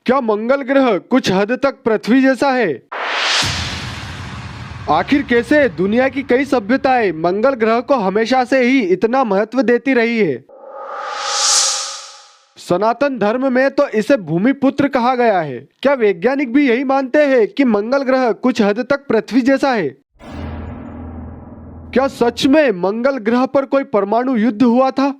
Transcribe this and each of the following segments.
क्या मंगल ग्रह कुछ हद तक पृथ्वी जैसा है? आखिर कैसे दुनिया की कई सभ्यताएं मंगल ग्रह को हमेशा से ही इतना महत्व देती रही है? सनातन धर्म में तो इसे भूमिपुत्र कहा गया है। क्या वैज्ञानिक भी यही मानते हैं कि मंगल ग्रह कुछ हद तक पृथ्वी जैसा है? क्या सच में मंगल ग्रह पर कोई परमाणु युद्ध हुआ था?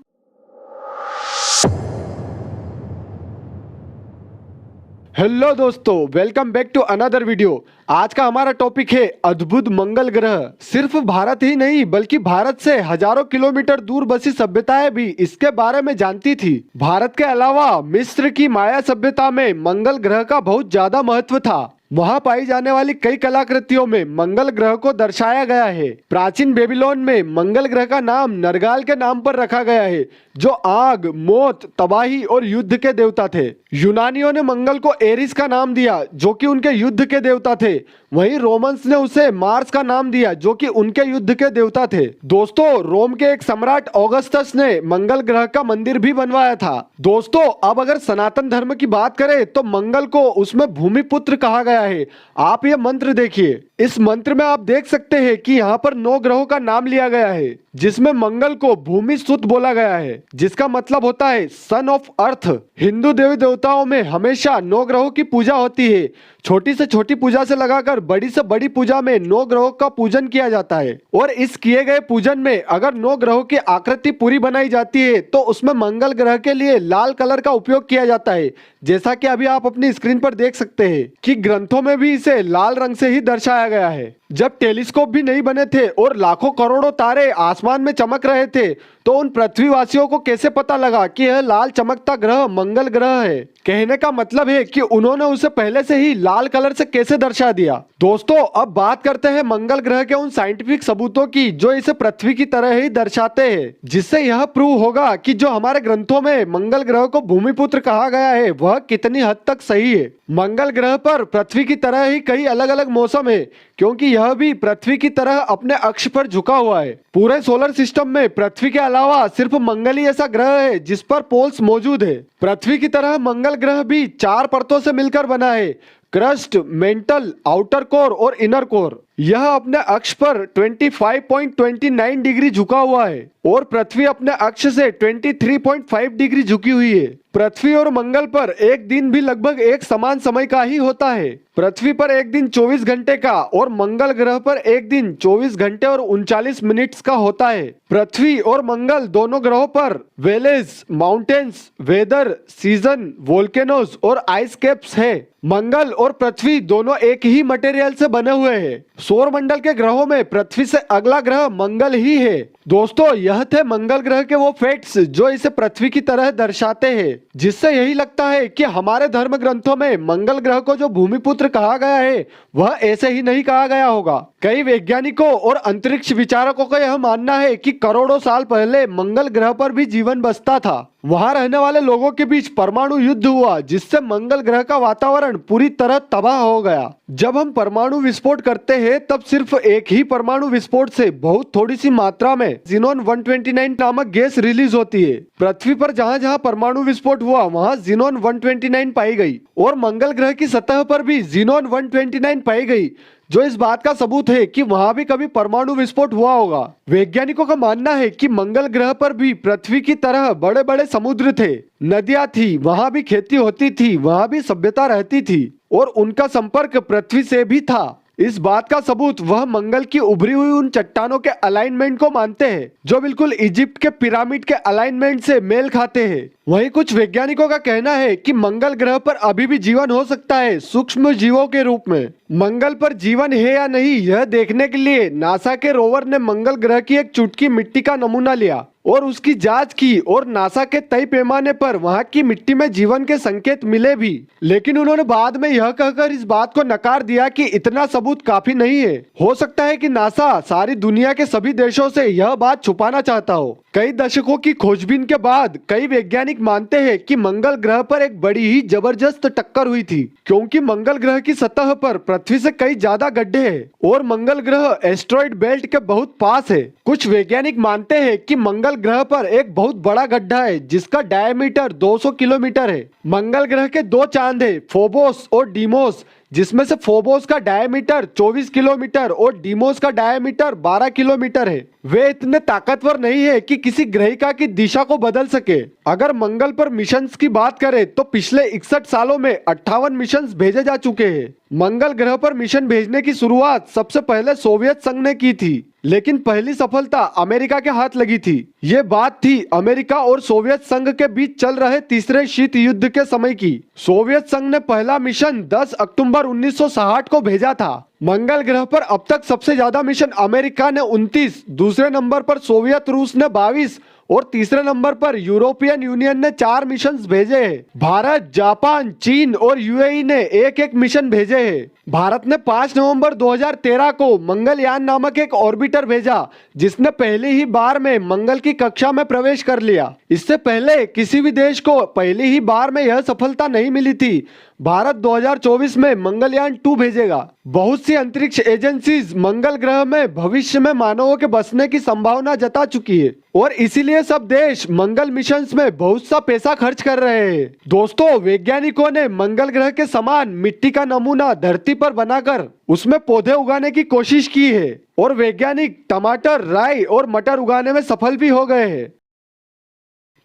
हेलो दोस्तों, welcome back to another video. आज का हमारा टॉपिक है अद्भुत मंगल ग्रह। सिर्फ भारत ही नहीं बल्कि भारत से हजारों किलोमीटर दूर बसी सभ्यताएं भी इसके बारे में जानती थी। भारत के अलावा मिस्र की माया सभ्यता में मंगल ग्रह का बहुत ज्यादा महत्व था। वहां पाई जाने वाली कई कलाकृतियों में मंगल ग्रह को दर्शाया गया है। प्राचीन बेबीलोन में मंगल ग्रह का नाम नरगाल के नाम पर रखा गया है, जो आग, मौत, तबाही और युद्ध के देवता थे। यूनानियों ने मंगल को एरिस का नाम दिया, जो कि उनके युद्ध के देवता थे। वहीं रोमन्स ने उसे मार्स का नाम दिया, जो कि उनके युद्ध के देवता थे। दोस्तों, रोम के एक सम्राट ऑगस्टस ने मंगल ग्रह का मंदिर भी बनवाया था। दोस्तों, अब अगर सनातन धर्म की बात करें तो मंगल को उसमें भूमिपुत्र कहा गया है। आप ये मंत्र देखिए। इस मंत्र में आप देख सकते हैं कि यहाँ पर 9 ग्रहों का नाम लिया गया है, जिसमें मंगल को भूमि सुत बोला गया है, जिसका मतलब होता है सन ऑफ अर्थ। हिंदू देवी देवताओं में हमेशा 9 ग्रहों की पूजा होती है। छोटी से छोटी पूजा से लगाकर बड़ी से बड़ी पूजा में 9 ग्रहों का पूजन किया जाता है। और इस किए गए पूजन में अगर 9 ग्रहों की आकृति पूरी बनाई जाती है तो उसमें मंगल ग्रह के लिए लाल कलर का उपयोग किया जाता है। जैसा कि अभी आप अपनी स्क्रीन पर देख सकते हैं कि ग्रंथों में भी इसे लाल रंग से ही दर्शाया गया है। जब टेलीस्कोप भी नहीं बने थे और लाखों करोड़ों तारे आसमान में चमक रहे थे, तो उन पृथ्वीवासियों को कैसे पता लगा कि यह लाल चमकता ग्रह मंगल ग्रह है? कहने का मतलब है कि उन्होंने उसे पहले से ही लाल कलर से कैसे दर्शा दिया। दोस्तों, अब बात करते हैं मंगल ग्रह के उन साइंटिफिक सबूतों की जो इसे पृथ्वी की तरह ही दर्शाते हैं, जिससे यह प्रूव होगा कि जो हमारे ग्रंथों में मंगल ग्रह को भूमिपुत्र कहा गया है वह कितनी हद तक सही है। मंगल ग्रह पर पृथ्वी की तरह ही कई अलग अलग मौसम है, क्योंकि यह भी पृथ्वी की तरह अपने अक्ष पर झुका हुआ है। पूरे सोलर सिस्टम में पृथ्वी के अलावा सिर्फ मंगल ही ऐसा ग्रह है जिस पर पोल्स मौजूद है। पृथ्वी की तरह मंगल ग्रह भी 4 परतों से मिलकर बना है: क्रस्ट, मेंटल, आउटर कोर और इनर कोर। यह अपने अक्ष पर 25.29 डिग्री झुका हुआ है और पृथ्वी अपने अक्ष से 23.5 डिग्री झुकी हुई है। पृथ्वी और मंगल पर एक दिन भी लगभग एक समान समय का ही होता है। पृथ्वी पर एक दिन 24 घंटे का और मंगल ग्रह पर एक दिन 24 घंटे और 39 मिनट्स का होता है। पृथ्वी और मंगल दोनों ग्रहों पर वेलेज, माउंटेन्स, वेदर, सीजन, वोल्केनोज और आइस कैप्स है। मंगल और पृथ्वी दोनों एक ही मटेरियल से बने हुए हैं। सौर मंडल के ग्रहों में पृथ्वी से अगला ग्रह मंगल ही है। दोस्तों, यह थे मंगल ग्रह के वो फैक्ट्स जो इसे पृथ्वी की तरह दर्शाते हैं, जिससे यही लगता है कि हमारे धर्म ग्रंथों में मंगल ग्रह को जो भूमिपुत्र कहा गया है वह ऐसे ही नहीं कहा गया होगा। कई वैज्ञानिकों और अंतरिक्ष विचारकों का यह मानना है कि करोड़ों साल पहले मंगल ग्रह पर भी जीवन बसता था। वहां रहने वाले लोगों के बीच परमाणु युद्ध हुआ, जिससे मंगल ग्रह का वातावरण पूरी तरह तबाह हो गया। जब हम परमाणु विस्फोट करते हैं तब सिर्फ एक ही परमाणु विस्फोट से बहुत थोड़ी सी मात्रा में ज़ीनोन 129 नामक गैस रिलीज होती है। पृथ्वी पर जहां जहां परमाणु विस्फोट हुआ वहां ज़ीनोन 129 पाई गई और मंगल ग्रह की सतह पर भी ज़ीनोन 129 पाई गई, जो इस बात का सबूत है कि वहां भी कभी परमाणु विस्फोट हुआ होगा। वैज्ञानिकों का मानना है कि मंगल ग्रह पर भी पृथ्वी की तरह बड़े बड़े समुद्र थे, नदियां थी, वहां भी खेती होती थी, वहां भी सभ्यता रहती थी और उनका संपर्क पृथ्वी से भी था। इस बात का सबूत वह मंगल की उभरी हुई उन चट्टानों के अलाइनमेंट को मानते हैं, जो बिल्कुल इजिप्ट के पिरामिड के अलाइनमेंट से मेल खाते हैं। वहीं कुछ वैज्ञानिकों का कहना है कि मंगल ग्रह पर अभी भी जीवन हो सकता है, सूक्ष्म जीवों के रूप में। मंगल पर जीवन है या नहीं यह देखने के लिए नासा के रोवर ने मंगल ग्रह की एक चुटकी मिट्टी का नमूना लिया और उसकी जांच की और नासा के तय पैमाने पर वहां की मिट्टी में जीवन के संकेत मिले भी। लेकिन उन्होंने बाद में यह कहकर इस बात को नकार दिया कि इतना सबूत काफी नहीं है। हो सकता है कि नासा सारी दुनिया के सभी देशों से यह बात छुपाना चाहता हो। कई दशकों की खोजबीन के बाद कई वैज्ञानिक मानते हैं कि मंगल ग्रह पर एक बड़ी ही जबरदस्त टक्कर हुई थी, क्योंकि मंगल ग्रह की सतह पर पृथ्वी से कई ज्यादा गड्ढे हैं और मंगल ग्रह एस्ट्रॉइड बेल्ट के बहुत पास है। कुछ वैज्ञानिक मानते हैं कि मंगल मंगल ग्रह पर एक बहुत बड़ा गड्ढा है जिसका डायमीटर 200 किलोमीटर है। मंगल ग्रह के दो चांद है, फोबोस और डीमोस, जिसमें से फोबोस का डायमीटर 24 किलोमीटर और डीमोस का डायमीटर 12 किलोमीटर है। वे इतने ताकतवर नहीं है कि किसी ग्रहिका की दिशा को बदल सके। अगर मंगल पर मिशंस की बात करें तो पिछले 61 सालों में 58 मिशंस भेजे जा चुके हैं। मंगल ग्रह पर मिशन भेजने की शुरुआत सबसे पहले सोवियत संघ ने की थी, लेकिन पहली सफलता अमेरिका के हाथ लगी थी। ये बात थी अमेरिका और सोवियत संघ के बीच चल रहे तीसरे शीत युद्ध के समय की। सोवियत संघ ने पहला मिशन 10 अक्टूबर 1960 को भेजा था। मंगल ग्रह पर अब तक सबसे ज्यादा मिशन अमेरिका ने 29, दूसरे नंबर पर सोवियत रूस ने 22 और तीसरे नंबर पर यूरोपियन यूनियन ने 4 मिशंस भेजे हैं। भारत, जापान, चीन और यूएई ने एक एक मिशन भेजे हैं। भारत ने 5 नवंबर 2013 को मंगलयान नामक एक ऑर्बिटर भेजा, जिसने पहली ही बार में मंगल की कक्षा में प्रवेश कर लिया। इससे पहले किसी भी देश को पहली ही बार में यह सफलता नहीं मिली थी। भारत 2024 में मंगलयान 2 भेजेगा। बहुत सी अंतरिक्ष एजेंसीज मंगल ग्रह में भविष्य में मानवों के बसने की संभावना जता चुकी है और इसीलिए सब देश मंगल मिशंस में बहुत सा पैसा खर्च कर रहे हैं। दोस्तों, वैज्ञानिकों ने मंगल ग्रह के समान मिट्टी का नमूना धरती पर बनाकर उसमें पौधे उगाने की कोशिश की है और वैज्ञानिक टमाटर, राई और मटर उगाने में सफल भी हो गए हैं।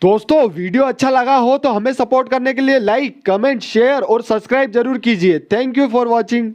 दोस्तों, वीडियो अच्छा लगा हो तो हमें सपोर्ट करने के लिए लाइक, कमेंट, शेयर और सब्सक्राइब जरूर कीजिए। Thank you for watching.